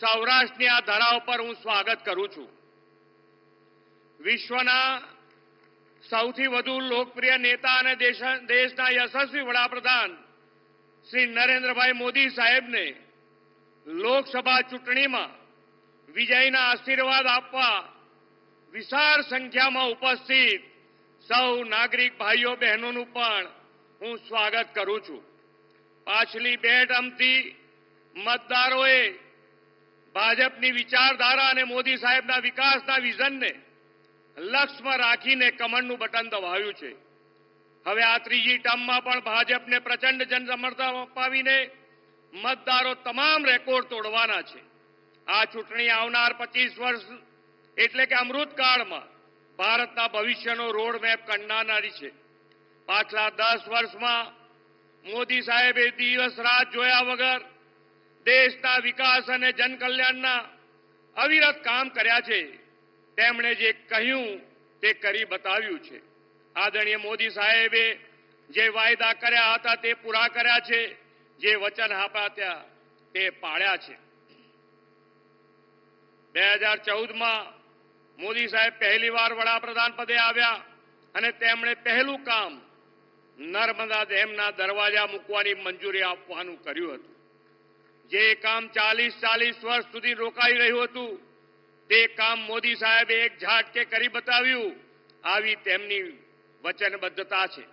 સૌરાષ્ટ્રની આ ધરાવ પર હું સ્વાગત કરું છું. વિશ્વના સૌથી વધુ લોકપ્રિય નેતા અને દેશના યશસ્વી વડાપ્રધાન શ્રી નરેન્દ્રભાઈ મોદી સાહેબને લોકસભા ચૂંટણીમાં વિજયના આશીર્વાદ આપવા વિશાળ સંખ્યામાં ઉપસ્થિત સૌ નાગરિક ભાઈઓ બહેનોનું પણ હું સ્વાગત કરું છું. પાછલી બે ટર્મથી મતદારોએ ભાજપની વિચારધારા અને મોદી સાહેબના વિકાસના વિઝનને લક્ષ્યમાં રાખીને કમળનું બટન દબાવ્યું છે. હવે આ ત્રીજી ટર્મમાં પણ ભાજપને પ્રચંડ જનસમર્થન અપાવીને મતદારો તમામ રેકોર્ડ તોડવાના છે. આ ચૂંટણી આવનાર 25 વર્ષ એટલે કે અમૃતકાળમાં ભારતના ભવિષ્યનો રોડમેપ કંડારનારી છે. પાછલા 10 વર્ષમાં મોદી સાહેબે દિવસ રાત જોયા વગર દેશના વિકાસ અને જનકલ્યાણના અવિરત કામ કર્યા છે. તેમણે જે કહ્યું તે કરી બતાવ્યું છે. આદરણીય મોદી સાહેબે જે વાયદા કર્યા હતા તે પૂરા કર્યા છે. જે વચન આપ્યા હતા તે પાળ્યા છે. 2014માં મોદી સાહેબ પહેલીવાર વડાપ્રધાન પદે આવ્યા અને તેમણે પહેલું કામ નર્મદા ડેમના દરવાજા મૂકવાની મંજૂરી આપવાનું કર્યું હતું. જે કામ 40 વર્ષ સુધી રોકાઈ રહ્યું હતું તે કામ મોદી સાહેબે એક ઝાટકે કરી બતાવ્યું. આવી તેમની વચનબદ્ધતા છે.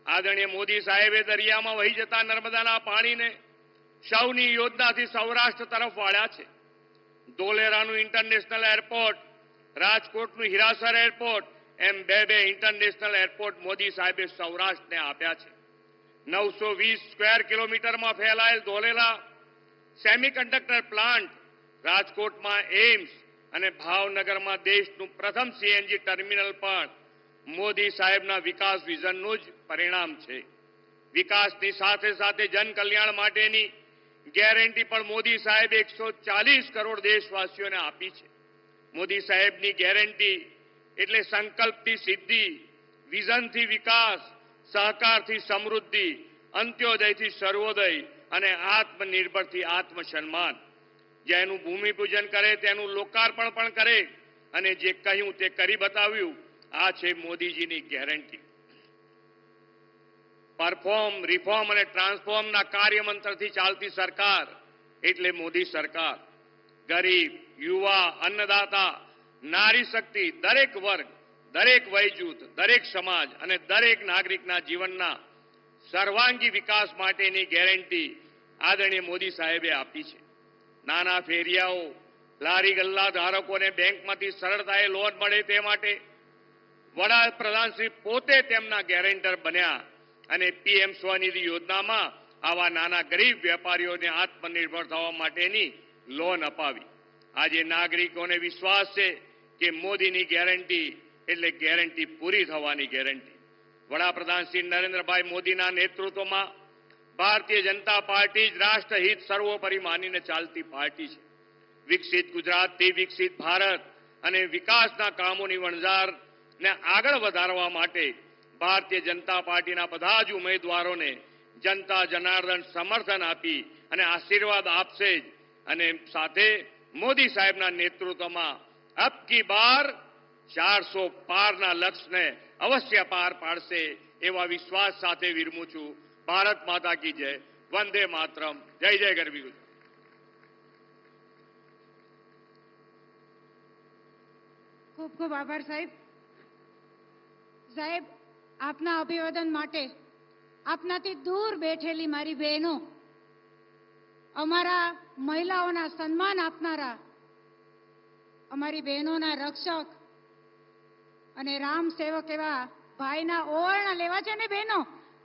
આદરણીય મોદી સાહેબે દરિયામાં વહી જતા નર્મદાના પાણીને સૌની યોજનાથી સૌરાષ્ટ્ર તરફ વાળ્યા છે. ધોલેરાનું ઇન્ટરનેશનલ એરપોર્ટ, રાજકોટનું હીરાસર એરપોર્ટ એમ બે ઇન્ટરનેશનલ એરપોર્ટ મોદી સાહેબે સૌરાષ્ટ્રને આપ્યા છે. 920 સ્ક્વેર કિલોમીટરમાં ફેલાયેલ ધોલેરા સેમિકન્ડક્ટર પ્લાન્ટ, રાજકોટમાં એમ્સ અને ભાવનગરમાં દેશનું પ્રથમ સીએનજી ટર્મિનલ પણ મોદી સાહેબના વિકાસ વિઝનનું જ પરિણામ છે. વિકાસની સાથે સાથે જનકલ્યાણ માટેની ગેરંટી પણ મોદી સાહેબ 140 કરોડ દેશવાસીઓને આપી છે. મોદી સાહેબની ગેરંટી એટલે સંકલ્પથી સિદ્ધિ, વિઝનથી વિકાસ, સહકારથી સમૃદ્ધિ, અંત્યોદયથી સર્વોદય અને આત્મનિર્ભરથી આત્મસન્માન. જેનું ભૂમિપૂજન કરે તેનું લોકાર્પણ પણ કરે અને જે કહ્યું તે કરી બતાવ્યું. આ છે મોદીજીની ગેરંટી. પરફોર્મ, રિફોર્મ અને ટ્રાન્સફોર્મના કાર્યમંત્રથી ચાલતી સરકાર એટલે મોદી સરકાર. ગરીબ, યુવા, અન્નદાતા, નારી શક્તિ, દરેક વર્ગ, દરેક વય જૂથ, દરેક સમાજ અને દરેક નાગરિકના જીવનના સર્વાંગી વિકાસ માટેની ગેરંટી આદરણીય મોદી સાહેબે આપી છે. નાના ફેરિયાઓ, લારી ગલ્લા ધારકોને બેંકમાંથી સરળતાએ લોન મળે તે માટે વડાપ્રધાન શ્રી પોતે તેમના ગેરેન્ટર બન્યા અને પીએમ સ્વનિધિ યોજનામાં આવા નાના ગરીબ વેપારીઓને આત્મનિર્ભર થવા માટેની લોન અપાવી. આજે નાગરિકોને વિશ્વાસ છે કે મોદીની ગેરંટી એટલે ગેરંટી પૂરી થવાની ગેરંટી. વડાપ્રધાન શ્રી નરેન્દ્રભાઈ મોદીના નેતૃત્વમાં ભારતીય જનતા પાર્ટી જ રાષ્ટ્રહિત સર્વોપરી માનીને ચાલતી પાર્ટી છે. વિકસિત ગુજરાતથી વિકસિત ભારત અને વિકાસના કામોની વણઝારને આગળ વધારવા માટે ભારતીય જનતા પાર્ટીના બધા જ ઉમેદવારોને જનતા જનાર્દન સમર્થન આપી અને આશીર્વાદ આપશે જ. અને સાથે મોદી સાહેબના નેતૃત્વમાં અબ કી બાર 400 પારના લક્ષ્યને અવશ્ય પાર પાડશે એવા વિશ્વાસ સાથે વિરમું છું. ભારત માતા કી જય. વંદે માતરમ. જય જય ગરવી ગુજરાત. ખૂબ ખૂબ આભાર સાહેબ. સાહેબ, આપના અભિવાદન માટે આપનાથી દૂર બેઠેલી મારી બહેનો, અમારા મહિલાઓના સન્માન આપનારા, અમારી બહેનોના રક્ષક અને રામ સેવક એવા ભાઈના ઓવરણા લેવા છે ને બહેનો,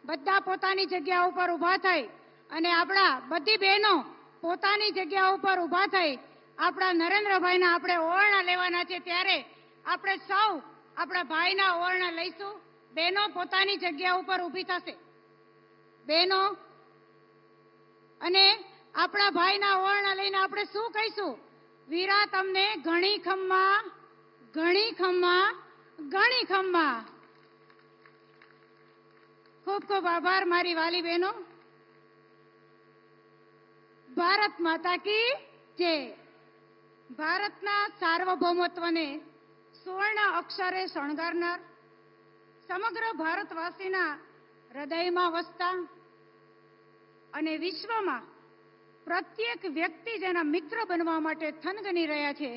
બધા પોતાની જગ્યા ઉપર ઊભા થઈ અને આપણા બધી બહેનો પોતાની જગ્યા ઉપર ઊભા થઈ આપણા નરેન્દ્રભાઈના આપણે ઓવરણા લેવાના છે. ત્યારે આપણે સૌ આપણા ભાઈના ઓવરણા લઈશું. બહેનો પોતાની જગ્યા ઉપર ઊભી થશે. બહેનો અને આપણા ભાઈના ઓવરણા લઈને આપણે શું કહીશું? વીરા તમને ઘણી ખમ્મા, ઘણી ખમ્મા, ઘણી ખમ્મા. ખૂબ ખૂબ આભાર મારી વાલી બહેનો. ભારત માતા કી જય. ભારતના સાર્વભૌમત્વને સુવર્ણ અક્ષરે શણગારનાર, સમગ્ર ભારતવાસીના હૃદયમાં વસતા અને વિશ્વમાં પ્રત્યેક વ્યક્તિ જેના મિત્ર બનવા માટે થનગની રહ્યા છે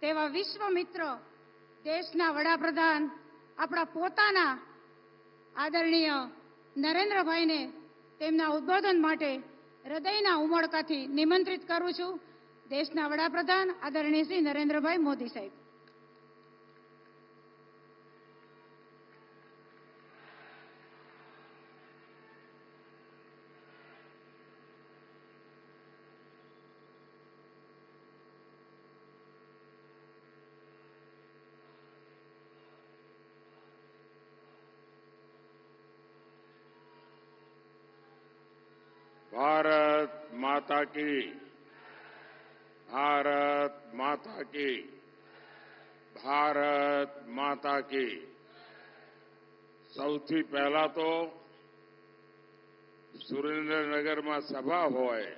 તેવા વિશ્વ મિત્ર દેશના વડાપ્રધાન આપણા પોતાના આદરણીય નરેન્દ્રભાઈને તેમના ઉદ્બોધન માટે હૃદયના ઉમળકાથી નિમંત્રિત કરું છું. દેશના વડાપ્રધાન આદરણીય શ્રી નરેન્દ્રભાઈ મોદી સાહેબ. भारत माता की, भारत माता की, भारत माता की. સૌથી પહેલા તો સુરેન્દ્રનગરમાં સભા હોય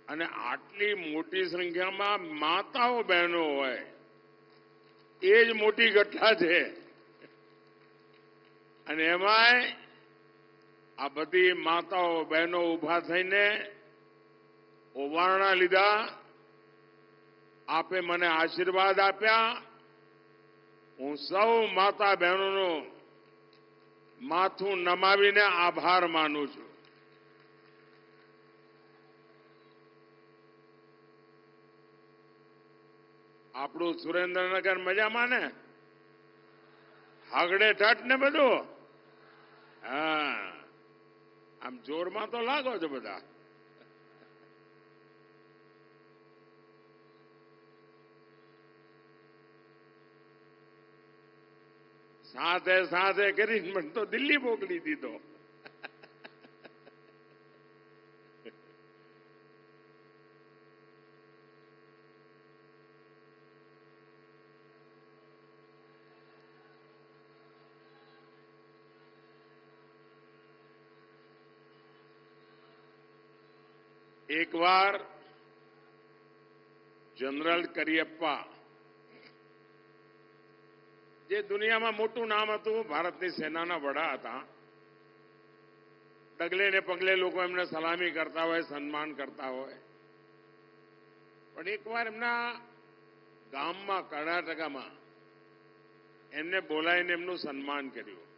અને આટલી મોટી સંખ્યામાં માતાઓ બહેનો હોય એ જ મોટી ઘટના છે. અને એમાંય આ બધી માતાઓ બહેનો ઉભા થઈને ઓવારણા લીધા, આપે મને આશીર્વાદ આપ્યા. હું સૌ માતા બહેનોનું માથું નમાવીને આભાર માનું છું. આપણું સુરેન્દ્રનગર મજામાં ને? હાગડે ઠઠ ને બધું? હા, આમ જોરમાં તો લાગો છો બધા. સાથે સાથે કરીને મને તો દિલ્હી મોકલી દીધો. એકવાર જનરલ કરિયપ્પા, જે દુનિયામાં મોટું નામ હતું, ભારતની સેનાના વડા હતા. ડગલે ને પગલે લોકો એમને સલામી કરતા હોય, સન્માન કરતા હોય. પણ એકવાર એમના ગામમાં કર્ણાટકામાં એમને બોલાવીને એમનું સન્માન કર્યું.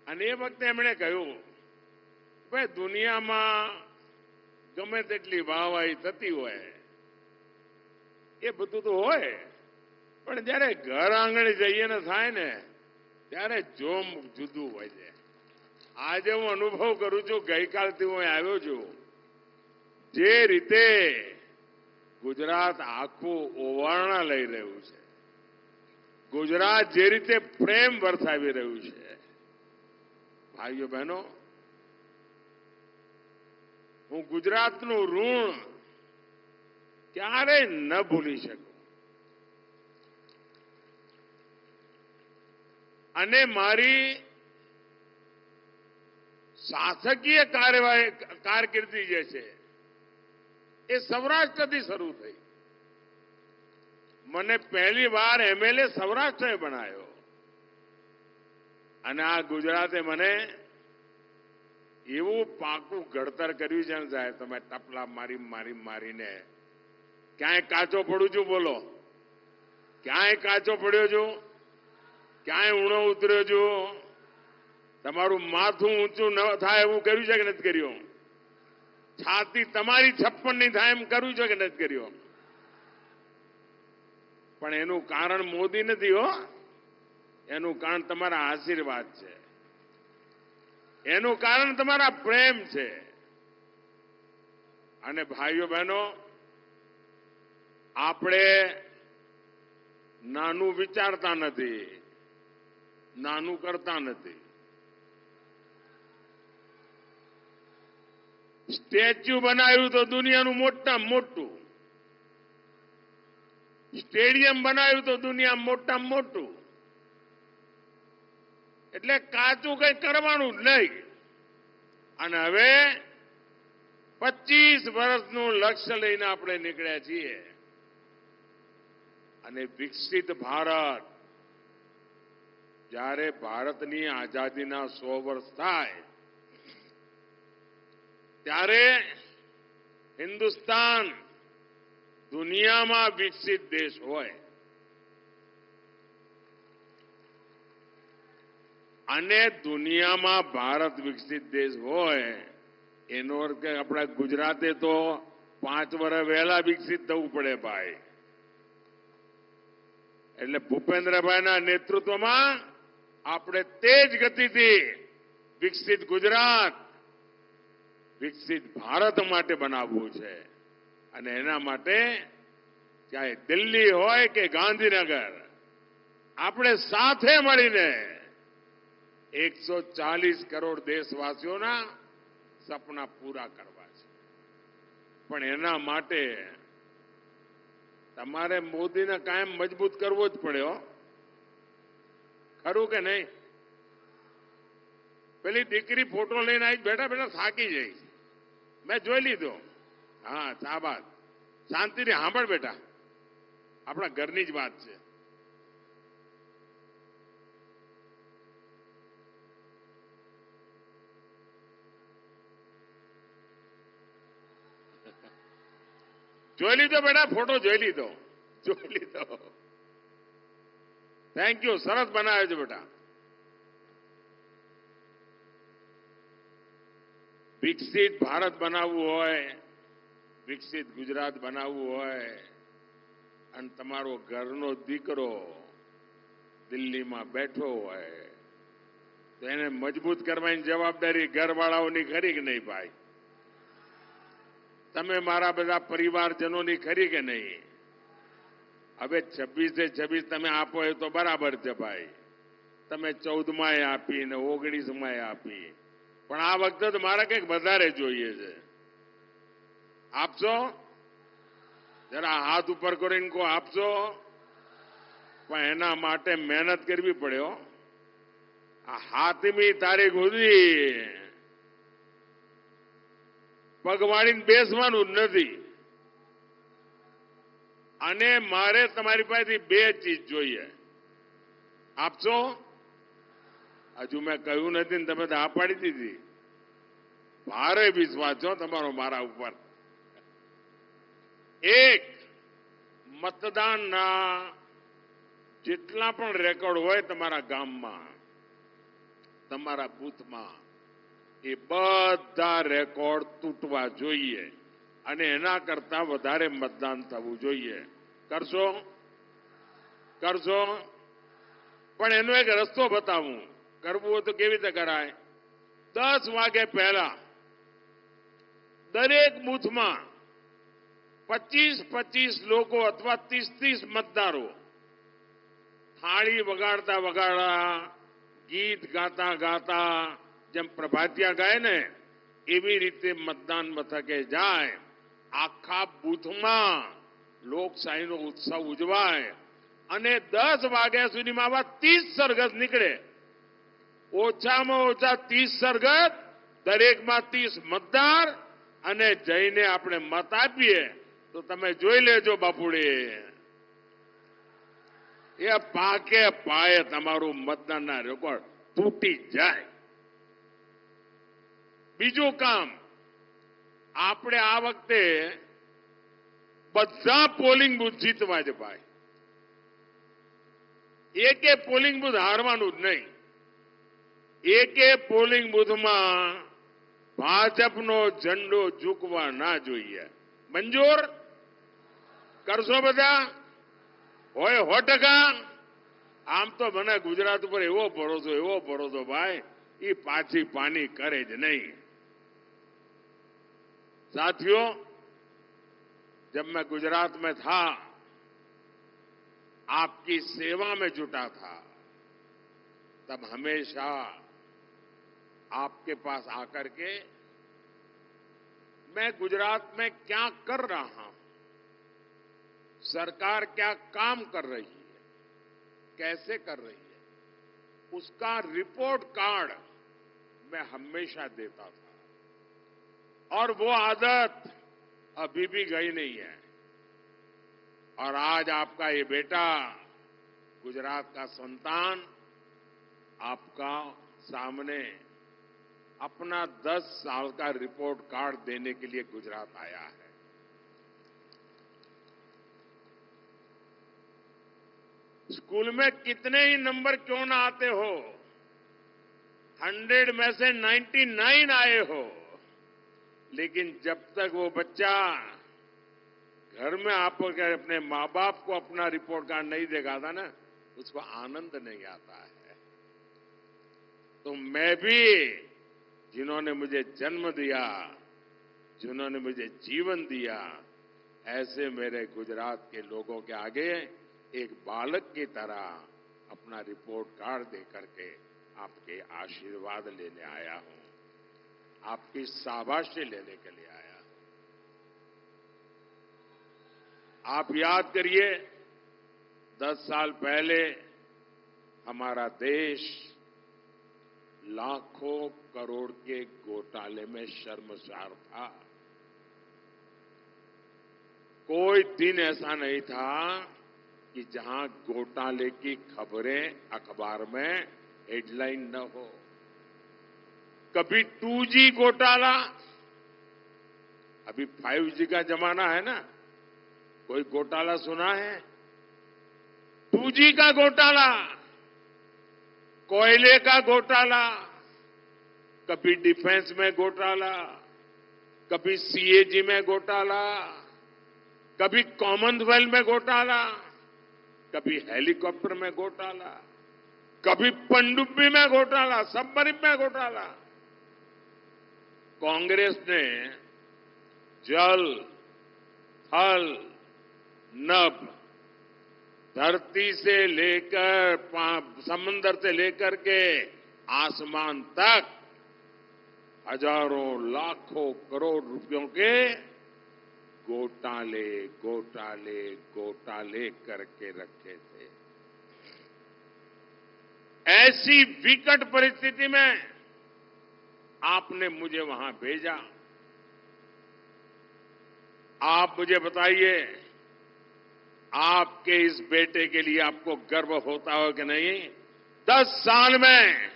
અને એ વખતે એમણે કહ્યું, ભાઈ દુનિયામાં ગમે તેટલી વાહવાહી થતી હોય એ બધું તો હોય, પણ જયારે ઘર આંગણે જઈએ ને થાય ને ત્યારે જોમ જુદું હોય છે. આજે હું અનુભવ કરું છું, ગઈકાલથી હું આવ્યો છું, જે રીતે ગુજરાત આખું ઓવારણા લઈ રહ્યું છે, ગુજરાત જે રીતે પ્રેમ વરસાવી રહ્યું છે, ભાઈઓ બહેનો, હું ગુજરાતનું ઋણ ક્યારેય ન ભૂલી શકું. અને મારી શાસકીય કારકિર્દી જે છે એ સૌરાષ્ટ્રથી શરૂ થઈ. મને પહેલી વાર એમએલએ સૌરાષ્ટ્રે બનાવ્યો અને આ ગુજરાતે મને એવું પાકું ઘડતર કર્યું છે ને સાહેબ, તમે ટપલા મારીને ક્યાંય કાચો પડું છું? બોલો, ક્યાંય કાચો પડ્યો છું? ક્યાંય ઊણો ઉતર્યો છું? તમારું માથું ઊંચું ન થાય એવું કર્યું છે કે નથી કર્યું? છાતી તમારી 56 નહીં થાય એમ કર્યું છે કે નથી કર્યું? પણ એનું કારણ મોદી નથી હો, એનું કારણ તમારા આશીર્વાદ છે, એનું કારણ તમારા પ્રેમ છે. અને ભાઈઓ બહેનો, આપણે નાનું વિચારતા નથી, નાનું કરતા નથી. સ્ટેચ્યુ બનાવ્યું તો દુનિયાનું મોટામાં મોટું, સ્ટેડિયમ બનાવ્યું તો દુનિયામાં મોટામાં મોટું. એટલે કાચું કઈ કરવાનું જ નહીં. અને હવે 25 વર્ષનું લક્ષ્ય લઈને આપણે નીકળ્યા છીએ અને વિકસિત ભારત જ્યારે ભારતની આઝાદીના 100 વર્ષ થાય ત્યારે હિન્દુસ્તાન દુનિયામાં વિકસિત દેશ હોય અને દુનિયામાં ભારત વિકસિત દેશ હોય એનો અર્થ કે આપણા ગુજરાતે તો 5 વર્ષ વહેલા વિકસિત થવું પડે ભાઈ. એટલે ભૂપેન્દ્રભાઈના નેતૃત્વમાં આપણે તેજ ગતિથી વિકસિત ગુજરાત વિકસિત ભારત માટે બનાવવું છે અને એના માટે ચાહે દિલ્હી હોય કે ગાંધીનગર આપણે સાથે મળીને 140 કરોડ દેશવાસીઓના સપના પૂરા કરવા છે. પણ એના માટે તમારે મોદીને કાયમ મજબૂત કરવો જ પડે હો. ખરું કે નહીં? પેલી દીકરી ફોટો લઈને આવી બેઠા બેઠા થાકી જઈશ. મેં જોઈ લીધો. હા શાબાશ, શાંતિથી સાંભળ બેટા, આપણા ઘરની જ વાત છે. જોઈ લીધો બેટા, ફોટો જોઈ લીધો. થેન્ક યુ, સરસ બનાવ્યો છે બેટા. વિકસિત ભારત બનાવવું હોય, વિકસિત ગુજરાત બનાવવું હોય અને તમારો ઘરનો દીકરો દિલ્હીમાં બેઠો હોય તો એને મજબૂત કરવાની જવાબદારી ઘરવાળાઓની ખરી કે નહીં ભાઈ? તમે મારા બધા પરિવારજનોની ખરી કે નહીં? હવે 26 તમે આપો એ તો બરાબર છે ભાઈ. તમે 14 આપી ને 19 આપી, પણ આ વખતે તો મારે કંઈક વધારે જોઈએ છે. આપશો? જરા હાથ ઉપર કરીને કો આપશો. પણ એના માટે મહેનત કરવી પડે હો. આ 7મી તારીખ સુધી પગવાળીને બેસવાનું જ નથી. અને મારે તમારી પાસેથી 2 ચીજ જોઈએ. આપશો? હજુ મેં કહ્યું નથી ને તમે તો આ પાડી દીધી. ભારે વિશ્વાસ છો તમારો મારા ઉપર. એક, મતદાનના જેટલા પણ રેકોર્ડ હોય તમારા ગામમાં, તમારા બૂથમાં, એ બધા રેકોર્ડ તૂટવા જોઈએ અને એના કરતા વધારે મતદાન થવું જોઈએ. કરશો? પણ એનો એક રસ્તો બતાવું. કરવું હોય તો કેવી રીતે કરાય? 10 વાગે પહેલા દરેક બૂથમાં 25 લોકો અથવા 30 મતદારો થાળી વગાડતા વગાડતા, ગીત ગાતા ગાતા, જેમ પ્રભાતિયા ગાય ને એવી રીતે મતદાન મથકે જાય. આખા બૂથમાં લોકશાહીનો ઉત્સવ ઉજવાય અને 10 વાગ્યા સુધીમાં આવા 30 સરઘસ નીકળે. ઓછામાં ઓછા 30 સરઘસ, દરેકમાં 30 મતદાર, અને જઈને આપણે મત આપીએ તો તમે જોઈ લેજો બાપુડી, એ પાકે પાયે તમારું મતદાનના રેકોર્ડ તૂટી જાય. બીજું કામ, આપણે આ વખતે બધા પોલિંગ બૂથ જીતવા છે ભાઈ. એકે પોલિંગ બૂથ હારવાનું જ નહીં. એકે પોલિંગ બૂથમાં ભાજપનો ઝંડો ઝૂકવા ના જોઈએ. મંજૂર કરશો બધા? હોય 100%. આમ તો મને ગુજરાત ઉપર એવો ભરોસો ભાઈ, એ પાછી પાની કરે જ નહીં. साथियों, जब मैं गुजरात में था, आपकी सेवा में जुटा था, तब हमेशा आपके पास आकर के मैं गुजरात में क्या कर रहा हूं, सरकार क्या काम कर रही है, कैसे कर रही है, उसका रिपोर्ट कार्ड मैं हमेशा देता था. और वो आदत अभी भी गई नहीं है। और आज आपका ये बेटा, गुजरात का संतान, आपका सामने अपना 10 साल का रिपोर्ट कार्ड देने के लिए गुजरात आया है। स्कूल में कितने ही नंबर क्यों ना आते हो, 100 में से 99 आए हो, लेकिन जब तक वो बच्चा घर में आपके अपने माँ बाप को अपना रिपोर्ट कार्ड नहीं देगा था ना, उसको आनंद नहीं आता है। तो मैं भी, जिन्होंने मुझे जन्म दिया, जिन्होंने मुझे जीवन दिया, ऐसे मेरे गुजरात के लोगों के आगे एक बालक की तरह अपना रिपोर्ट कार्ड दे करके आपके आशीर्वाद लेने आया हूं, आपकी शाबाशी लेने के लिए आया हूं। आप याद करिए, 10 साल पहले हमारा देश लाखों करोड़ के घोटाले में शर्मसार था। कोई दिन ऐसा नहीं था कि जहां घोटाले की खबरें अखबार में हेडलाइन न हो। कभी 2G घोटाला, अभी 5G का जमाना है ना, कोई घोटाला सुना है? 2G का घोटाला, कोयले का घोटाला, कभी डिफेंस में घोटाला, कभी CAG में घोटाला, कभी कॉमनवेल्थ में घोटाला, कभी हेलीकॉप्टर में घोटाला, कभी पनडुब्बी में घोटाला, सबमरीन में घोटाला। कांग्रेस ने जल, थल, नभ, धरती से लेकर समंदर से लेकर के आसमान तक हजारों, लाखों, करोड़ रुपयों के घोटाले घोटाले घोटाले करके रखे थे। ऐसी विकट परिस्थिति में आपने मुझे वहां भेजा। आप मुझे बताइए, आपके इस बेटे के लिए आपको गर्व होता हो कि नहीं? 10 साल में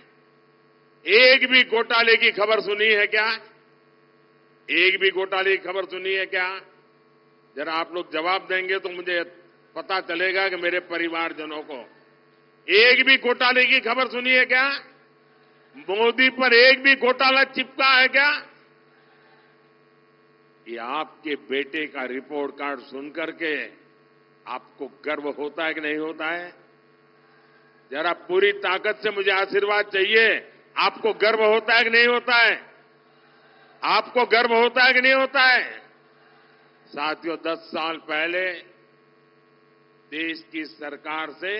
एक भी घोटाले की खबर सुनी है क्या? एक भी घोटाले की खबर सुनी है क्या? जरा आप लोग जवाब देंगे तो मुझे पता चलेगा कि मेरे परिवारजनों को एक भी घोटाले की खबर सुनी है क्या? मोदी पर एक भी घोटाला चिपका है क्या? ये आपके बेटे का रिपोर्ट कार्ड सुन करके आपको गर्व होता है कि नहीं होता है? जरा पूरी ताकत से मुझे आशीर्वाद चाहिए। आपको गर्व होता है कि नहीं होता है? आपको गर्व होता है कि नहीं होता है? साथियों, 10 साल पहले देश की सरकार से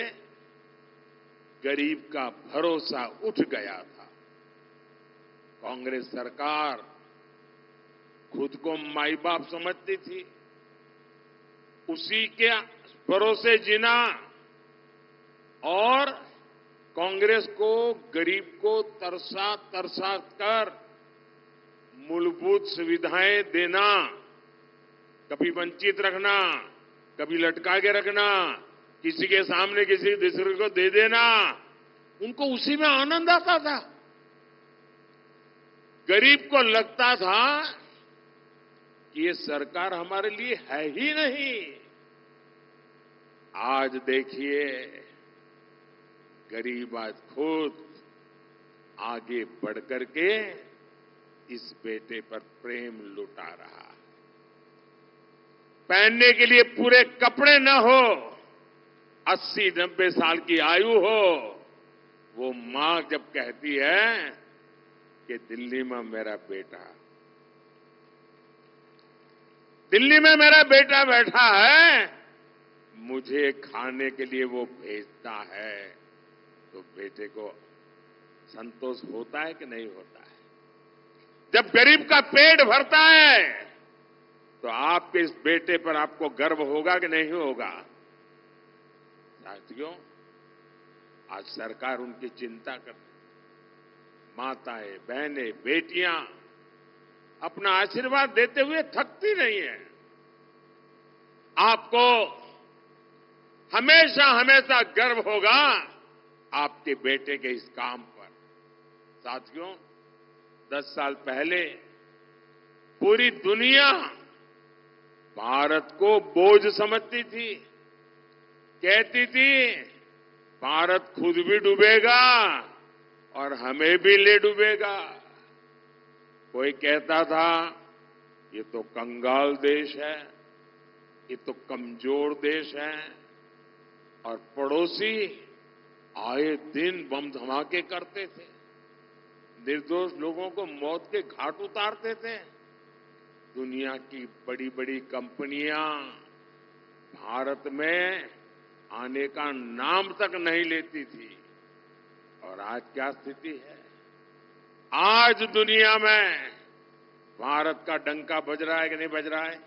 गरीब का भरोसा उठ गया था। कांग्रेस सरकार खुद को माई बाप समझती थी, उसी के भरोसे जीना, और कांग्रेस को गरीब को तरसा तरसा कर मूलभूत सुविधाएं देना, कभी वंचित रखना, कभी लटका के रखना, किसी के सामने किसी दूसरे को दे देना, उनको उसी में आनंद आता था। गरीब को लगता था कि ये सरकार हमारे लिए है ही नहीं। आज देखिए, गरीब आज खुद आगे बढ़कर के इस बेटे पर प्रेम लुटा रहा। पहनने के लिए पूरे कपड़े न हो, 80-90 साल की आयु हो, वो मां जब कहती है कि दिल्ली में मेरा बेटा, दिल्ली में मेरा बेटा बैठा है, मुझे खाने के लिए वो भेजता है, तो बेटे को संतोष होता है कि नहीं होता है? जब गरीब का पेट भरता है तो आपके इस बेटे पर आपको गर्व होगा कि नहीं होगा? साथियों, आज सरकार उनकी चिंता कर, माताएं, बहनें, बेटियां अपना आशीर्वाद देते हुए थकती नहीं है। आपको हमेशा हमेशा गर्व होगा आपके बेटे के इस काम पर। साथियों, 10 साल पहले पूरी दुनिया भारत को बोझ समझती थी, कहती थी भारत खुद भी डूबेगा और हमें भी ले डूबेगा। कोई कहता था ये तो कंगाल देश है, ये तो कमजोर देश है, और पड़ोसी आए दिन बम धमाके करते थे, निर्दोष लोगों को मौत के घाट उतारते थे। दुनिया की बड़ी बड़ी कंपनियां भारत में आने का नाम तक नहीं लेती थी। और आज क्या स्थिति है? आज दुनिया में भारत का डंका बज रहा है कि नहीं बज रहा है?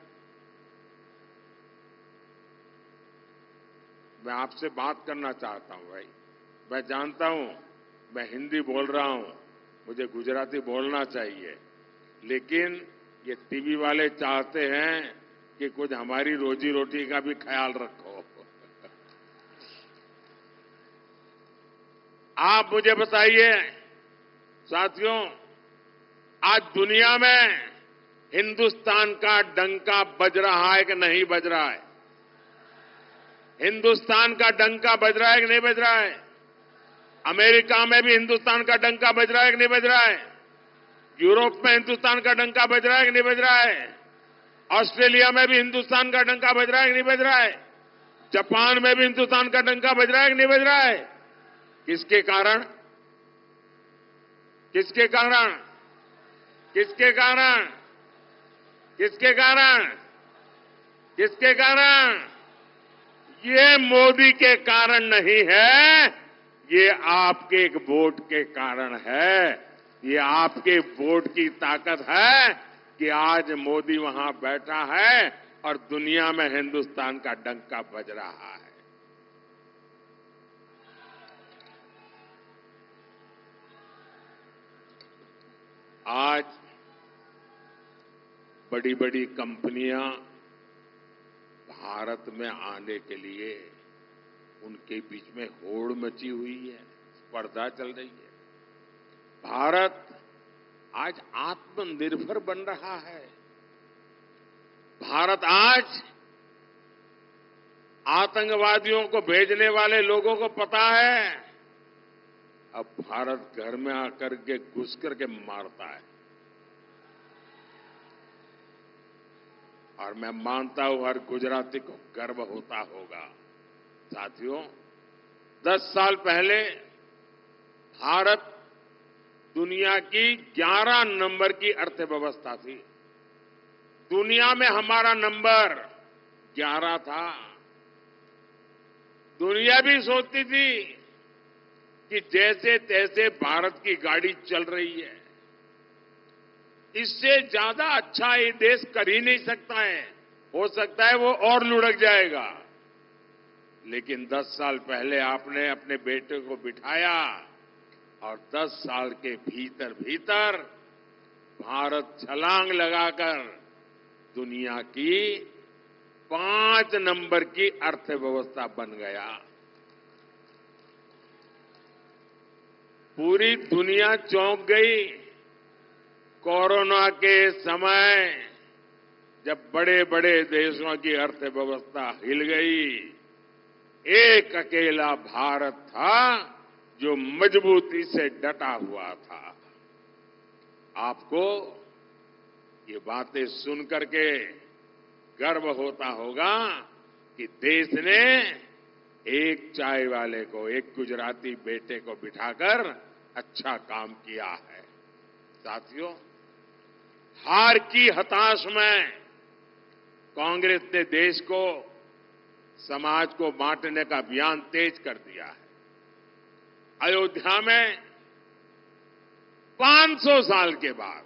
मैं आपसे बात करना चाहता हूं भाई। मैं जानता हूं मैं हिंदी बोल रहा हूं, मुझे गुजराती बोलना चाहिए, लेकिन ये टीवी वाले चाहते हैं कि कुछ हमारी रोजी रोटी का भी ख्याल रखो। आप मुझे बताइए साथियों, आज दुनिया में हिंदुस्तान का डंका बज रहा है कि नहीं बज रहा है? हिंदुस्तान का डंका बज रहा है कि नहीं बज रहा है? अमेरिका में भी हिंदुस्तान का डंका बज रहा है कि नहीं बज रहा है? यूरोप में हिंदुस्तान का डंका बज रहा है कि नहीं बज रहा है? ऑस्ट्रेलिया में भी हिंदुस्तान का डंका बज रहा है कि नहीं बज रहा है? जापान में भी हिंदुस्तान का डंका बज रहा है कि नहीं बज रहा है? किसके कारण? किसके कारण? किसके कारण? किसके कारण? किसके कारण? ये मोदी के कारण नहीं है, ये आपके एक वोट के कारण है। ये आपके वोट की ताकत है कि आज मोदी वहां बैठा है और दुनिया में हिंदुस्तान का डंका बज रहा है। आज बड़ी बड़ी कंपनियां भारत में आने के लिए उनके बीच में होड़ मची हुई है, स्पर्धा चल रही है। भारत आज आत्मनिर्भर बन रहा है। भारत आज आतंकवादियों को भेजने वाले लोगों को पता है, अब भारत घर में आकर के घुस करके मारता है। और मैं मानता हूं हर गुजराती को गर्व होता होगा। साथियों, 10 साल पहले भारत दुनिया की 11 नंबर की अर्थव्यवस्था थी। दुनिया में हमारा नंबर 11 था। दुनिया भी सोचती थी कि जैसे तैसे भारत की गाड़ी चल रही है, इससे ज्यादा अच्छा ये देश कर ही नहीं सकता है, हो सकता है वो और लुढ़क जाएगा। लेकिन 10 साल पहले आपने अपने बेटे को बिठाया और 10 साल के भीतर भीतर भारत छलांग लगाकर दुनिया की 5 नंबर की अर्थव्यवस्था बन गया। पूरी दुनिया चौंक गई। कोरोना के समय जब बड़े बड़े देशों की अर्थव्यवस्था हिल गई, एक अकेला भारत था जो मजबूती से डटा हुआ था। आपको ये बातें सुन करके गर्व होता होगा कि देश ने एक चाय वाले को, एक गुजराती बेटे को बिठाकर अच्छा काम किया है। साथियों, हार की हताश में कांग्रेस ने देश को, समाज को बांटने का अभियान तेज कर दिया है। अयोध्या में 500 साल के बाद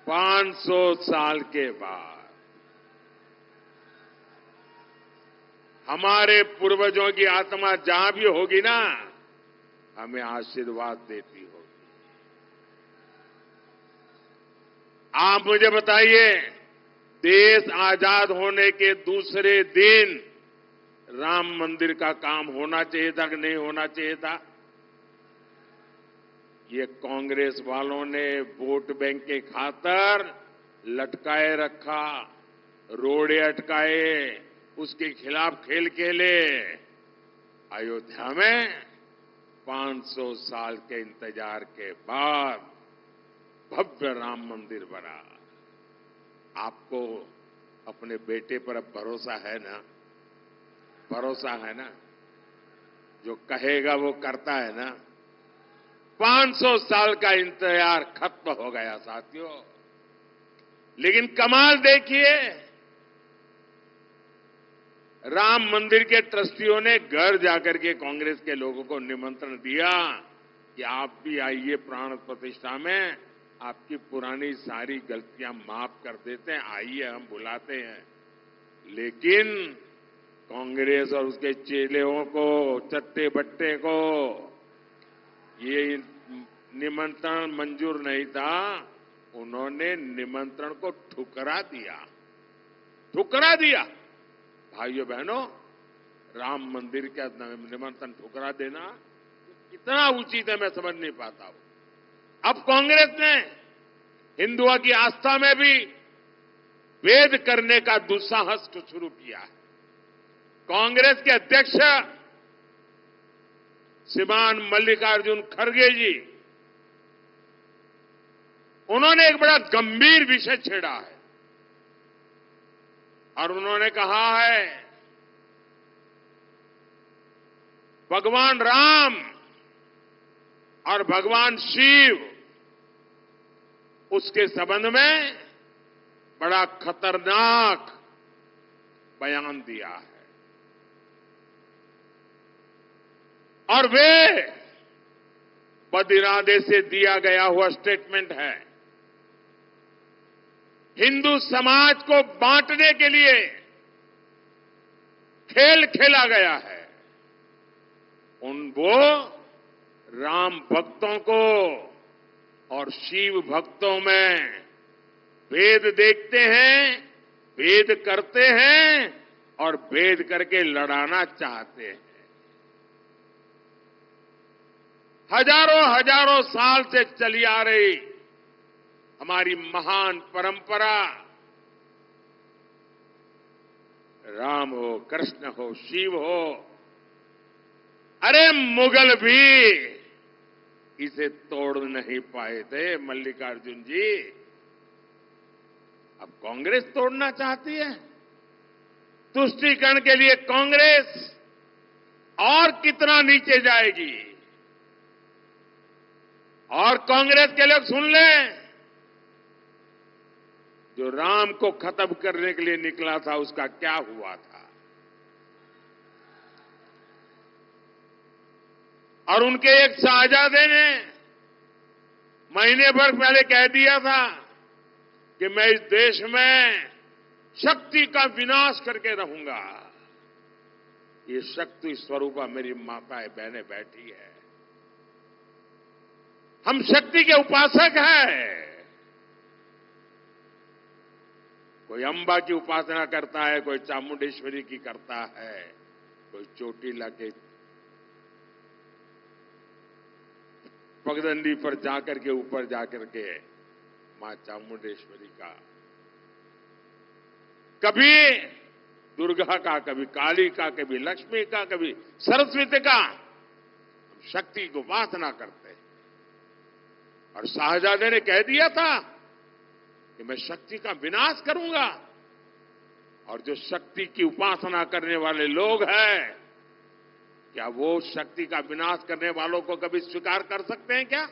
500 साल के बाद हमारे पूर्वजों की आत्मा जहां भी होगी ना, हमें आशीर्वाद देती होगी। आप मुझे बताइए, देश आजाद होने के दूसरे दिन राम मंदिर का काम होना चाहिए था कि नहीं होना चाहिए था? ये कांग्रेस वालों ने वोट बैंक के खातर लटकाए रखा, रोड़े अटकाए, उसके खिलाफ खेल खेले। अयोध्या में 500 साल के इंतजार के बाद भव्य राम मंदिर बना। आपको अपने बेटे पर अब भरोसा है ना? भरोसा है ना? जो कहेगा वो करता है ना? 500 साल का इंतजार खत्म हो गया साथियों। लेकिन कमाल देखिए, राम मंदिर के ट्रस्टियों ने घर जाकर के कांग्रेस के लोगों को निमंत्रण दिया कि आप भी आइए प्राण प्रतिष्ठा में, आपकी पुरानी सारी गलतियां माफ कर देते हैं, आइए हम बुलाते हैं। लेकिन कांग्रेस और उसके चेलों को, चट्टे बट्टे को ये निमंत्रण मंजूर नहीं था। उन्होंने निमंत्रण को ठुकरा दिया, ठुकरा दिया। भाइयों बहनों, राम मंदिर का निमंत्रण ठुकरा देना कितना उचित है मैं समझ नहीं पाता हूं। अब कांग्रेस ने हिंदुओं की आस्था में भी भेद करने का दुस्साहस शुरू किया है। कांग्रेस के अध्यक्ष श्रीमान मल्लिकार्जुन खड़गे जी, उन्होंने एक बड़ा गंभीर विषय छेड़ा है और उन्होंने कहा है भगवान राम और भगवान शिव, उसके संबंध में बड़ा खतरनाक बयान दिया है। और वे बद-इरादे से दिया गया हुआ स्टेटमेंट है। हिंदू समाज को बांटने के लिए खेल खेला गया है। वो राम भक्तों को और शिव भक्तों में भेद देखते हैं, भेद करते हैं और भेद करके लड़ाना चाहते हैं। हजारों हजारों साल से चली आ रही हमारी महान परंपरा, राम हो, कृष्ण हो, शिव हो, अरे मुगल भी इसे तोड़ नहीं पाए थे मल्लिकार्जुन जी। अब कांग्रेस तोड़ना चाहती है। तुष्टीकरण के लिए कांग्रेस और कितना नीचे जाएगी। और कांग्रेस के लोग सुन लें, जो राम को खत्म करने के लिए निकला था उसका क्या हुआ था। और उनके एक शाहजादे ने महीने भर पहले कह दिया था कि मैं इस देश में शक्ति का विनाश करके रहूंगा। ये शक्ति स्वरूपा मेरी माताएं बहनें बैठी है। हम शक्ति के उपासक हैं। कोई अंबा की उपासना करता है, कोई चामुंडेश्वरी की करता है, कोई चोटीला के पगडंडी पर जाकर के ऊपर जाकर के मां चामुंडेश्वरी का, कभी दुर्गा का, कभी काली का, कभी लक्ष्मी का, कभी सरस्वती का, हम शक्ति की उपासना करते हैं। और शाहजादे ने कह दिया था कि मैं शक्ति का विनाश करूंगा। और जो शक्ति की उपासना करने वाले लोग हैं, क्या वो शक्ति का विनाश करने वालों को कभी स्वीकार कर सकते हैं क्या?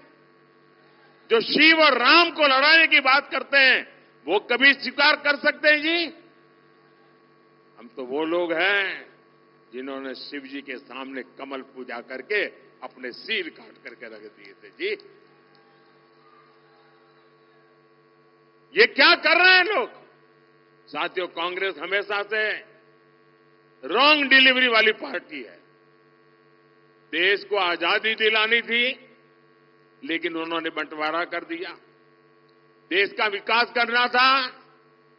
जो शिव और राम को लड़ाने की बात करते हैं, वो कभी स्वीकार कर सकते हैं जी? हम तो वो लोग हैं जिन्होंने शिव जी के सामने कमल पूजा करके अपने सिर काट करके रख दिए थे जी। ये क्या कर रहे हैं लोग? साथियों, कांग्रेस हमेशा से रॉन्ग डिलीवरी वाली पार्टी है। देश को आजादी दिलानी थी, लेकिन उन्होंने बंटवारा कर दिया। देश का विकास करना था,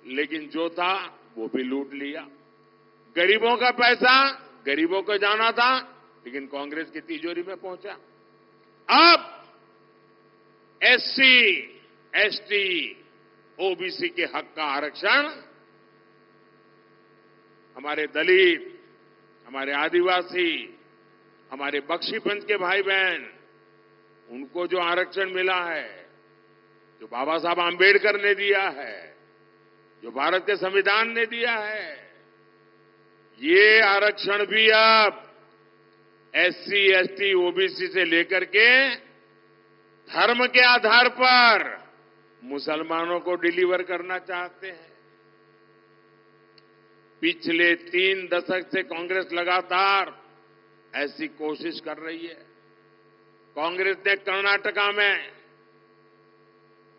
लेकिन जो था वो भी लूट लिया। गरीबों का पैसा गरीबों को जाना था, लेकिन कांग्रेस की तिजोरी में पहुंचा। अब एससी, एसटी, ओबीसी के हक का आरक्षण हमारे दलित, हमारे आदिवासी, हमारे बख्शीपंथ के भाई बहन, उनको जो आरक्षण मिला है, जो बाबा साहब आंबेडकर ने दिया है, जो भारत के संविधान ने दिया है, ये आरक्षण भी अब एससी, एसटी, ओबीसी से लेकर के धर्म के आधार पर मुसलमानों को डिलीवर करना चाहते हैं। पिछले 3 दशक से कांग्रेस लगातार ऐसी कोशिश कर रही है। कांग्रेस ने कर्नाटका में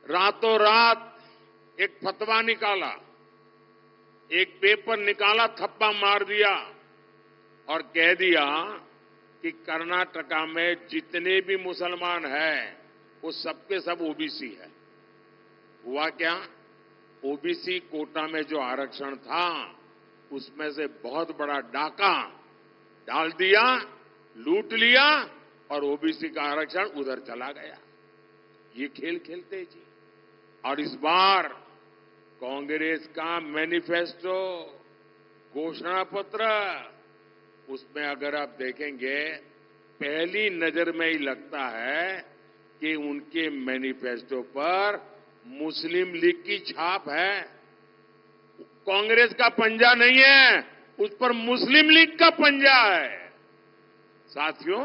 रातों रात एक फतवा निकाला, एक पेपर निकाला, थप्पा मार दिया और कह दिया कि कर्नाटका में जितने भी मुसलमान हैं वो सबके सब ओबीसी है। हुआ क्या? ओबीसी कोटा में जो आरक्षण था उसमें से बहुत बड़ा डाका डाल दिया, लूट लिया और ओबीसी का आरक्षण उधर चला गया। ये खेल खेलते जी। और इस बार कांग्रेस का मैनिफेस्टो, घोषणा पत्र, उसमें अगर आप देखेंगे पहली नजर में ही लगता है कि उनके मैनिफेस्टो पर मुस्लिम लीग की छाप है। कांग्रेस का पंजा नहीं है, उस पर मुस्लिम लीग का पंजा है। साथियों,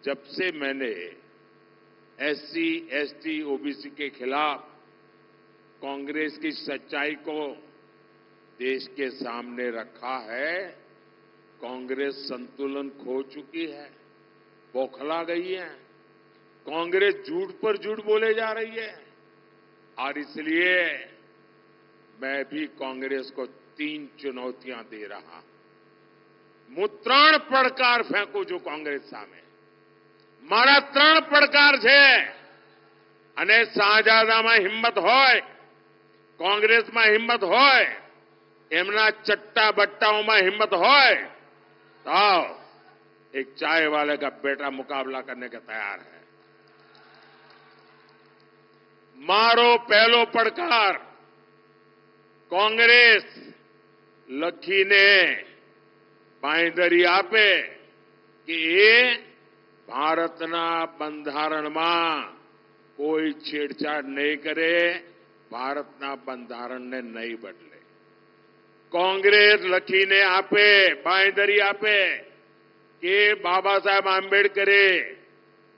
जब से मैंने एससी, एसटी, ओबीसी के खिलाफ कांग्रेस की सच्चाई को देश के सामने रखा है, कांग्रेस संतुलन खो चुकी है, बौखला गई है। कांग्रेस झूठ पर झूठ बोले जा रही है और इसलिए मैं भी कांग्रेस को 3 चुनौतियां दे रहा। હું 3 પડકાર ફેંકું છું કોંગ્રેસ સામે। મારા 3 પડકાર છે અને શાહજાદામાં હિંમત હોય, કોંગ્રેસમાં હિંમત હોય, એમના ચટ્ટા બટ્ટાઓમાં हिम्मत હોય तो एक चाय वाले का बेटा मुकाबला करने के तैयार है। मारो पहलो પડકાર कांग्रेस લખીને બાંયધરી આપે કે એ ભારતના બંધારણમાં કોઈ છેડછાડ નહીં કરે, ભારતના બંધારણને નહીં બદલે। कांग्रेस લખીને આપે, બાંયધરી આપે કે બાબા સાહેબ આંબેડકરે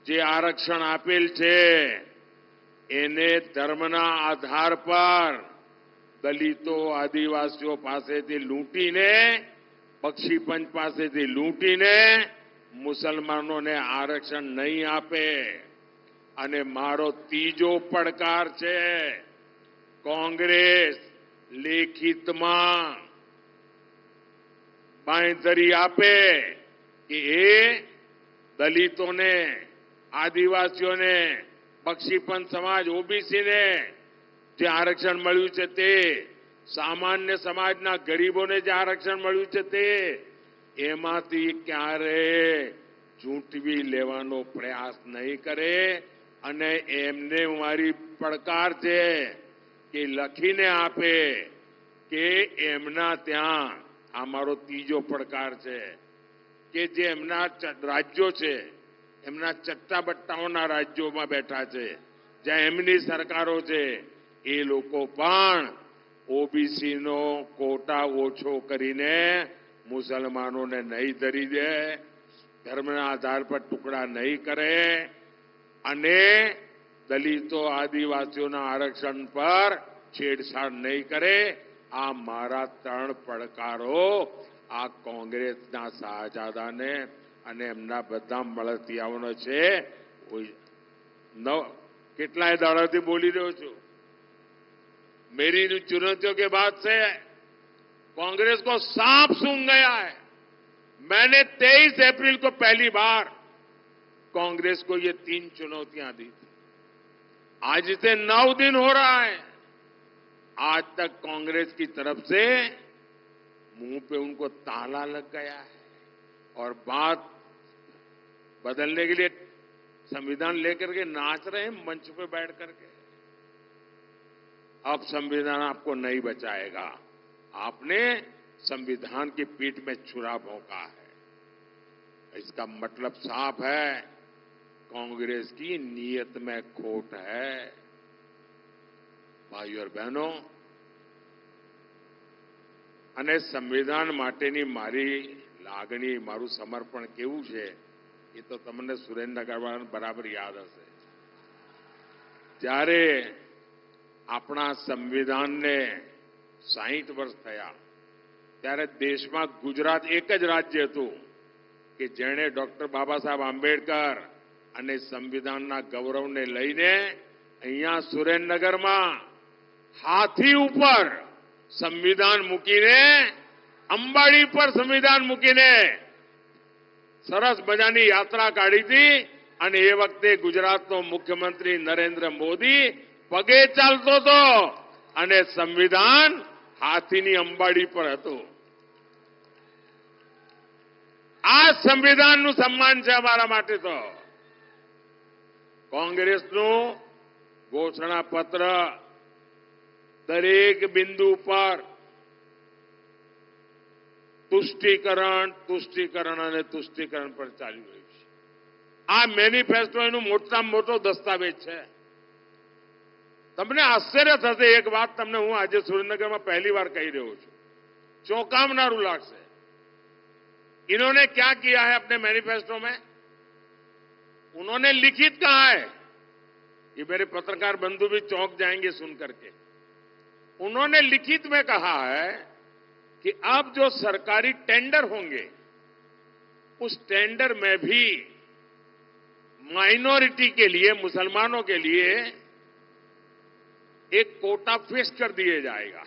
જે આરક્ષણ આપેલ છે એને ધર્મના આધાર પર દલિતો, આદિવાસીઓ પાસેથી લૂંટીને, બક્ષીપંચ પાસેથી લૂંટીને મુસલમાનોને આરક્ષણ નહીં આપે। અને મારો ત્રીજો પડકાર છે, કોંગ્રેસ લેખિતમાં બાંયધરી આપે કે એ દલિતોને, આદિવાસીઓને, બક્ષીપંચ સમાજ, ઓબીસીને જે આરક્ષણ મળ્યું છે તે, સામાન્ય સમાજના ગરીબોને જે આરક્ષણ મળ્યું છે તે, એમાંથી ક્યારે ઝૂંટવી લેવાનો પ્રયાસ નહીં કરે। અને એમને મારી પડકાર છે કે લખીને આપે કે એમના ત્યાં, આ મારો ત્રીજો પડકાર છે, કે જે એમના રાજ્યો છે, એમના ચટ્ટાબટ્ટાઓના રાજ્યોમાં બેઠા છે, જ્યાં એમની સરકારો છે, એ લોકો પણ ઓબીસીનો કોટા ઓછો કરીને મુસલમાનોને નહીં ધરી દે, ધર્મના આધાર પર ટુકડા નહીં કરે અને દલિતો, આદિવાસીઓના આરક્ષણ પર છેડછાડ નહીં કરે। આ મારા 3 પડકારો આ કોંગ્રેસના શાહજાદાને અને એમના બધા મળતિયાઓનો છે। કેટલાય દાડાથી બોલી રહ્યો છું। मेरी इन चुनौतियों के बाद से कांग्रेस को सांप सूंघ गया है। मैंने 23 अप्रैल को पहली बार कांग्रेस को ये 3 चुनौतियां दी थी। आज इसे 9 दिन हो रहा है। आज तक कांग्रेस की तरफ से मुंह पे उनको ताला लग गया है और बात बदलने के लिए संविधान लेकर के नाच रहे हैं मंच पे बैठ करके। अब संविधान आपको नहीं बचाएगा। आपने संविधान की पीठ में छुरा भोंका है। इसका मतलब साफ है, कांग्रेस की नीयत में खोट है। भाइयों और बहनों, અને સંવિધાન માટેની મારી લાગણી, મારું સમર્પણ કેવું છે એ તો તમને સુરેન્દ્રનગરવાળાને બરાબર યાદ હશે। જ્યારે આપણા સંવિધાનને 60 વર્ષ થયા ત્યારે દેશમાં ગુજરાત એક જ રાજ્ય હતું કે જેણે ડોક્ટર બાબા સાહેબ આંબેડકર અને સંવિધાનના ગૌરવને લઈને અહીંયા સુરેન્દ્રનગરમાં હાથી ઉપર સંવિધાન મૂકીને, અંબાડી પર સંવિધાન મૂકીને સરસ મજાની યાત્રા કાઢી હતી અને એ વખતે ગુજરાતનો મુખ્યમંત્રી નરેન્દ્ર મોદી પગે ચાલતો હતો અને સંવિધાન હાથીની અંબાડી પર હતું। આ સંવિધાનનું સન્માન છે અમારા માટે। તો કોંગ્રેસનું ઘોષણાપત્ર દરેક બિંદુ પર તુષ્ટિકરણ, તુષ્ટિકરણ અને તુષ્ટિકરણ પર ચાલી રહ્યું છે। આ મેનિફેસ્ટો એનું મોટામાં મોટો દસ્તાવેજ છે। તમને આશ્ચર્ય થશે, એક વાત તમને હું આજે સુરેન્દ્રનગરમાં पहली बार कही રહ્યો છું, ચોંકાવનારું લાગશે। इन्होंने क्या किया है अपने मैनिफेस्टो में? उन्होंने लिखित कहा है, ये मेरे पत्रकार बंधु भी चौंक जाएंगे सुन करके। उन्होंने लिखित में कहा है कि अब जो सरकारी टेंडर होंगे उस टेंडर में भी माइनॉरिटी के लिए, मुसलमानों के लिए एक कोटा फिक्स कर दिया जाएगा।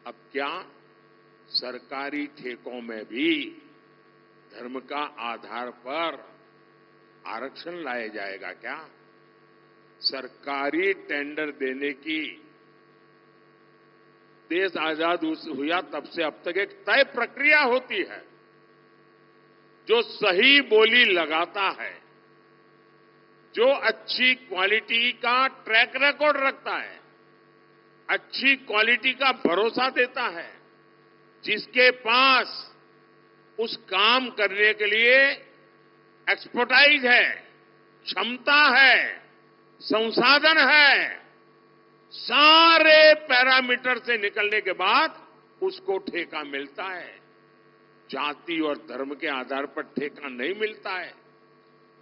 अब क्या सरकारी ठेकों में भी धर्म का आधार पर आरक्षण लाया जाएगा क्या? सरकारी टेंडर देने की देश आजाद हुआ तब से अब तक एक तय प्रक्रिया होती है। जो सही बोली लगाता है, जो अच्छी क्वालिटी का ट्रैक रिकॉर्ड रखता है, अच्छी क्वालिटी का भरोसा देता है, जिसके पास उस काम करने के लिए एक्सपर्टाइज है, क्षमता है, संसाधन है, सारे पैरामीटर से निकलने के बाद उसको ठेका मिलता है। जाति और धर्म के आधार पर ठेका नहीं मिलता है।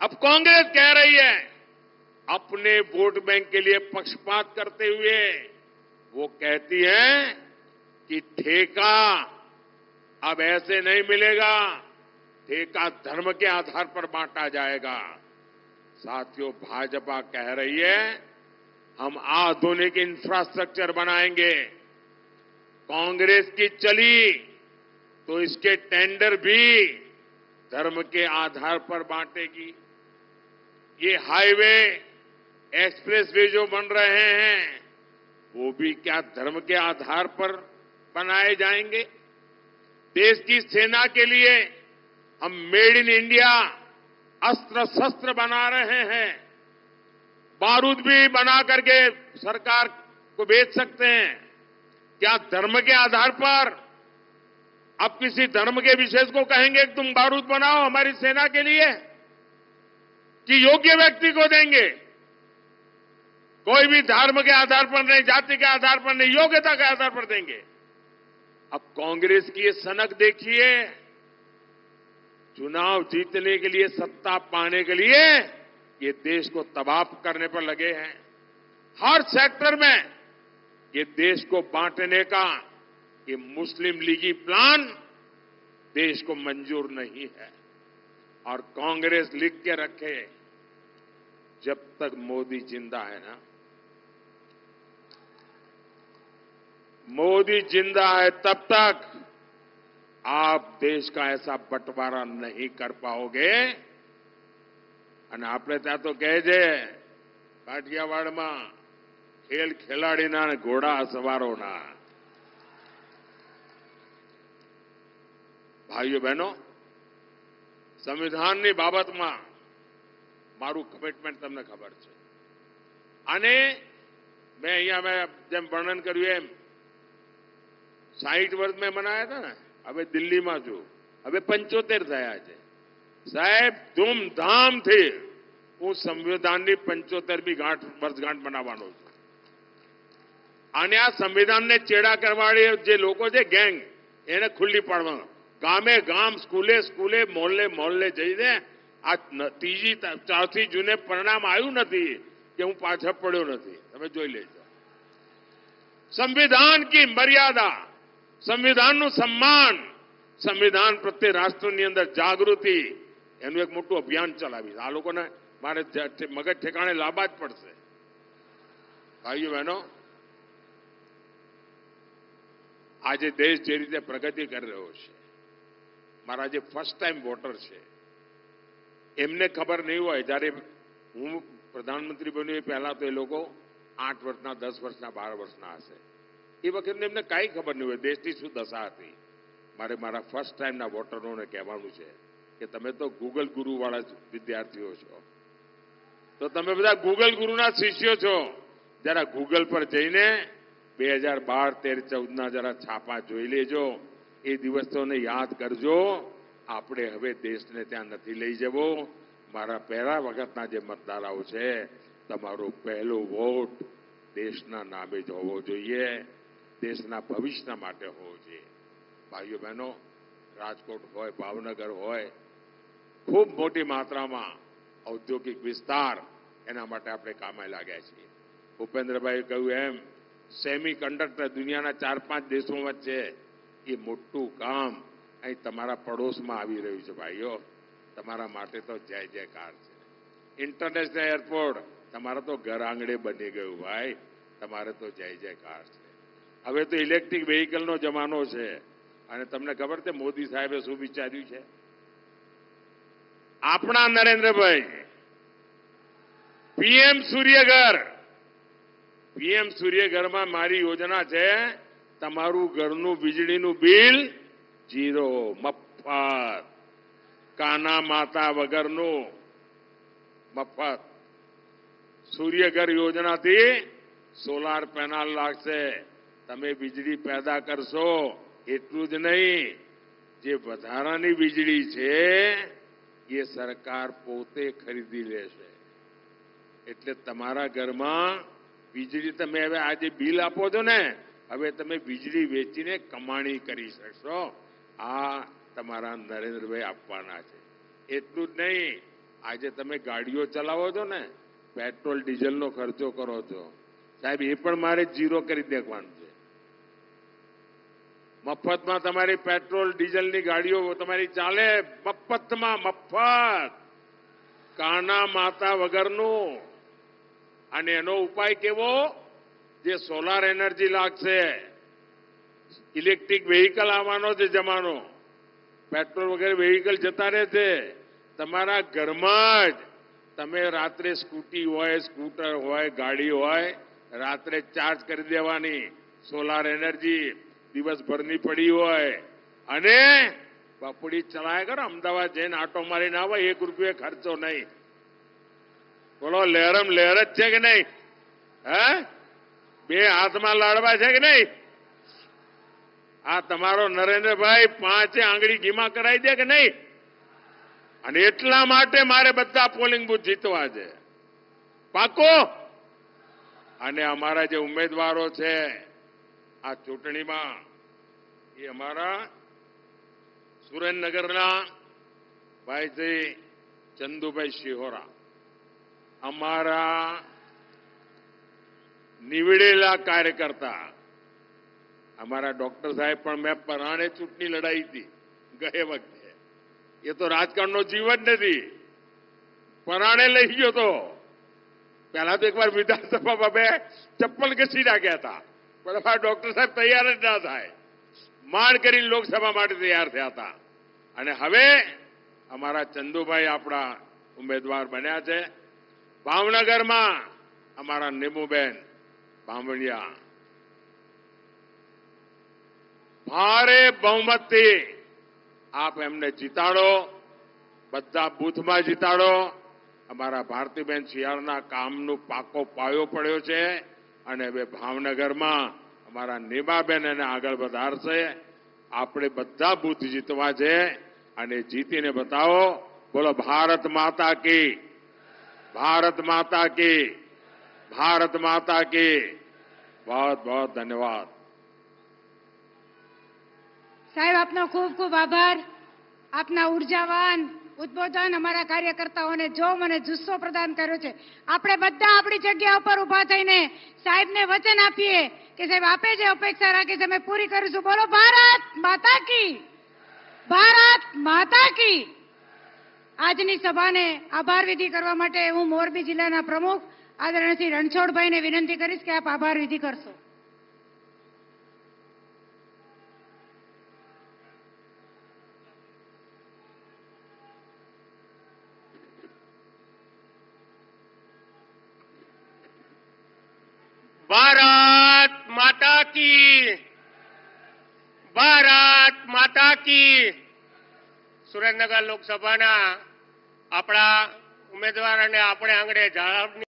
अब कांग्रेस कह रही है, अपने वोट बैंक के लिए पक्षपात करते हुए वो कहती है कि ठेका अब ऐसे नहीं मिलेगा, ठेका धर्म के आधार पर बांटा जाएगा। साथियों, भाजपा कह रही है, हम आधुनिक इंफ्रास्ट्रक्चर बनाएंगे। कांग्रेस की चली तो इसके टेंडर भी धर्म के आधार पर बांटेगी। ये हाईवे, एक्सप्रेसवे जो बन रहे हैं वो भी क्या धर्म के आधार पर बनाए जाएंगे? देश की सेना के लिए हम मेड इन इंडिया अस्त्र शस्त्र बना रहे हैं। बारूद भी बना करके सरकार को बेच सकते हैं। क्या धर्म के आधार पर अब किसी धर्म के विशेष को कहेंगे कि तुम बारूद बनाओ हमारी सेना के लिए, कि योग्य व्यक्ति को देंगे? कोई भी धर्म के आधार पर नहीं, जाति के आधार पर नहीं, योग्यता के आधार पर देंगे। अब कांग्रेस की ये सनक देखिए, चुनाव जीतने के लिए, सत्ता पाने के लिए ये देश को तबाह करने पर लगे हैं। हर सेक्टर में ये देश को बांटने का ये मुस्लिम लीगी प्लान देश को मंजूर नहीं है। और कांग्रेस लिख के रखे, जब तक मोदी जिंदा है ना, मोदी जिंदा है तब तक आप देश का ऐसा बंटवारा नहीं कर पाओगे। અને આપણે ત્યાં તો કહે છે કાઠિયાવાડમાં ખેલ ખેલાડીના અને ઘોડા સવારોના। ભાઈઓ બહેનો, સંવિધાનની બાબતમાં મારું કમિટમેન્ટ તમને ખબર છે। અને મેં અહીંયા મેં જેમ વર્ણન કર્યું એમ 60 વર્ષ મેં મનાયા હતા ને, હવે દિલ્હીમાં છું, હવે 75 થયા છે। સાહેબ ધૂમધામથી હું સંવિધાનની 75મી વર્ષગાંઠ મનાવવાનો છું। અને આ સંવિધાનને ચેડા કરવાવાળી જે લોકો છે ગેંગ, એને ખુલ્લી પાડવા, ગામે ગામ, સ્કૂલે સ્કૂલે, મોહલ્લે મોહલ્લે જઈને આ ત્રીજી 4થી જૂને પરિણામ આવ્યું નથી કે હું પાછળ પડ્યો નથી, તમે જોઈ લેજો। સંવિધાન કી મર્યાદા, સંવિધાનનું સન્માન, સંવિધાન પ્રત્યે રાષ્ટ્રની અંદર જાગૃતિ, એનું એક મોટું અભિયાન ચલાવીશ। આ લોકોને મારે મગજ ઠેકાણે લાવવા જ પડશે। ભાઈઓ બહેનો, આજે દેશ જે રીતે પ્રગતિ કરી રહ્યો છે, મારા જે ફર્સ્ટ ટાઈમ વોટર છે એમને ખબર નહીં હોય, જ્યારે હું પ્રધાનમંત્રી બન્યો એ પહેલા તો એ લોકો 8 વર્ષના, 10 વર્ષના, 12 વર્ષના હશે। એ વખતે એમને કાંઈ ખબર નહીં હોય દેશની શું દશા હતી। મારે મારા ફર્સ્ટ ટાઈમના વોટરોને કહેવાનું છે કે તમે તો ગૂગલ ગુરુવાળા વિદ્યાર્થીઓ છો, તો તમે બધા ગૂગલ ગુરુના શિષ્યો છો। જરા ગૂગલ પર જઈને 2012, 13, 14ના જરા છાપા જોઈ લેજો, એ દિવસોને યાદ કરજો। આપણે હવે દેશને ત્યાં નથી લઈ જવો। મારા પહેલા વખતના જે મતદારો છે, તમારો પહેલો વોટ દેશના નામે જ હોવો જોઈએ, દેશના ભવિષ્ય માટે હોવો જોઈએ। ભાઈઓ બહેનો, રાજકોટ હોય, ભાવનગર હોય, ખૂબ મોટી માત્રામાં ઔદ્યોગિક વિસ્તાર, એના માટે આપણે કામે લાગ્યા છીએ। ભૂપેન્દ્રભાઈએ કહ્યું એમ, સેમી કંડક્ટર દુનિયાના 4-5 દેશો વચ્ચે, એ મોટું કામ અહીં તમારા પડોશમાં આવી રહ્યું છે। ભાઈઓ, તમારા માટે તો જય જયકાર છે। ઇન્ટરનેશનલ એરપોર્ટ તમારા તો ઘર આંગણે બની ગયું ભાઈ, તમારે તો જય જયકાર છે। હવે તો ઇલેક્ટ્રિક વ્હીકલનો જમાનો છે, અને તમને ખબર છે મોદી સાહેબે શું વિચાર્યું છે? આપણા નરેન્દ્રભાઈ પીએમ સૂર્યઘર, પીએમ સૂર્યઘરમાં મારી યોજના છે, તમારું ઘરનું વીજળીનું બિલ 0, મફત, કાના માતા વગરનું મફત। સૂર્યઘર યોજનાથી સોલાર પેનલ લાગશે, તમે વીજળી પેદા કરશો। એટલું જ નહીં, જે વધારાની વીજળી છે એ સરકાર પોતે ખરીદી લેશે। એટલે તમારા ઘરમાં વીજળી તમે હવે આજે બિલ આપો છો ને, હવે તમે વીજળી વેચીને કમાણી કરી શકશો। આ તમારા નરેન્દ્રભાઈ આપવાના છે। એટલું જ નહીં, આજે તમે ગાડીઓ ચલાવો છો ને, પેટ્રોલ ડીઝલનો ખર્ચો કરો છો, સાહેબ એ પણ મારે 0 કરી દેવાનું છે। મફતમાં તમારી પેટ્રોલ ડીઝલની ગાડીઓ તમારી ચાલે, મફતમાં, મફત, કાના માતા વગરનું। અને એનો ઉપાય કેવો? જે સોલાર એનર્જી લાગશે, ઇલેક્ટ્રિક વ્હીકલ આવવાનો છે જમાનો, પેટ્રોલ વગેરે વ્હીકલ જતા રહે છે, તમારા ઘરમાં જ તમે રાત્રે સ્કૂટી હોય, સ્કૂટર હોય, ગાડી હોય, રાત્રે ચાર્જ કરી દેવાની, સોલાર એનર્જી દિવસભરની પડી હોય, અને બપોડી ચલાયા કરો, અમદાવાદ જઈને આટો મારીને આવો, 1 રૂપિયો ખર્ચો નહીં। બોલો, લહેરમ લહેર જ છે કે નહીં? હે, 2 હાથમાં લાડવા છે કે નહીં? આ તમારો નરેન્દ્રભાઈ 5 આંગળી ઘીમાં કરાવી દે કે નહીં? અને એટલા માટે મારે બધા પોલિંગ બૂથ જીતવા છે, પાકો। અને અમારા જે ઉમેદવારો છે આ ચૂંટણીમાં, એ અમારા સુરેન્દ્રનગરના ભાઈ શ્રી ચંદુભાઈ શિહોરા, અમારા નિવડેલા કાર્યકર્તા, અમારા ડોક્ટર સાહેબ પણ મેં પરાણે ચૂંટણી લડાઈ હતી ગયે વખતે, એ તો રાજકારણનો જીવ જ નથી, પરાણે લઈ ગયો તો। પહેલા તો એકવાર વિધાનસભામાં 2 ચપ્પલ ઘસી નાખ્યા હતા, પણ અમારા ડોક્ટર સાહેબ તૈયાર જ ના થાય। માંડ કરીને લોકસભા માટે તૈયાર થયા હતા અને હવે અમારા ચંદુભાઈ આપણા ઉમેદવાર બન્યા છે. ભાવનગરમાં અમારા નીમુબેન બામણિયા ભારે બહુમતથી આપ એમને જીતાડો, બધા બૂથમાં જીતાડો. અમારા ભારતીબેન શિયાળના કામનું પાકો પાયો પડ્યો છે અને હવે ભાવનગરમાં અમારા નીમાબેન એને આગળ વધારશે. આપણે બધા બૂથ જીતવા છે અને જીતીને બતાવો. બોલો ભારત માતા કી, ભારત માતા કી, ભારત માતા કી. बहुत बहुत धन्यवाद. સાહેબ આપનો ખૂબ ખૂબ આભાર. આપના ઉર્જાવાન ઉદ્બોધન અમારા કાર્યકર્તાઓને જોમ અને જુસ્સો પ્રદાન કર્યો છે. આપણે બધા આપણી જગ્યા ઉપર ઉભા થઈને સાહેબને વચન આપીએ કે સાહેબ આપે જે અપેક્ષા રાખી છે અમે પૂરી કરીશું. બોલો ભારત માતા કી, ભારત માતા કી. આજની સભાને આભાર વિધિ કરવા માટે હું મોરબી જિલ્લાના પ્રમુખ આદરણીય શ્રી રણછોડભાઈને વિનંતી કરીશ કે આપ આભાર વિધિ કરશો. ભારત માતા કી, ભારત માતા કી. સુરેન્દ્રનગર લોકસભાના આપણા ઉમેદવાર અને આપણે આંગણે ઝાડની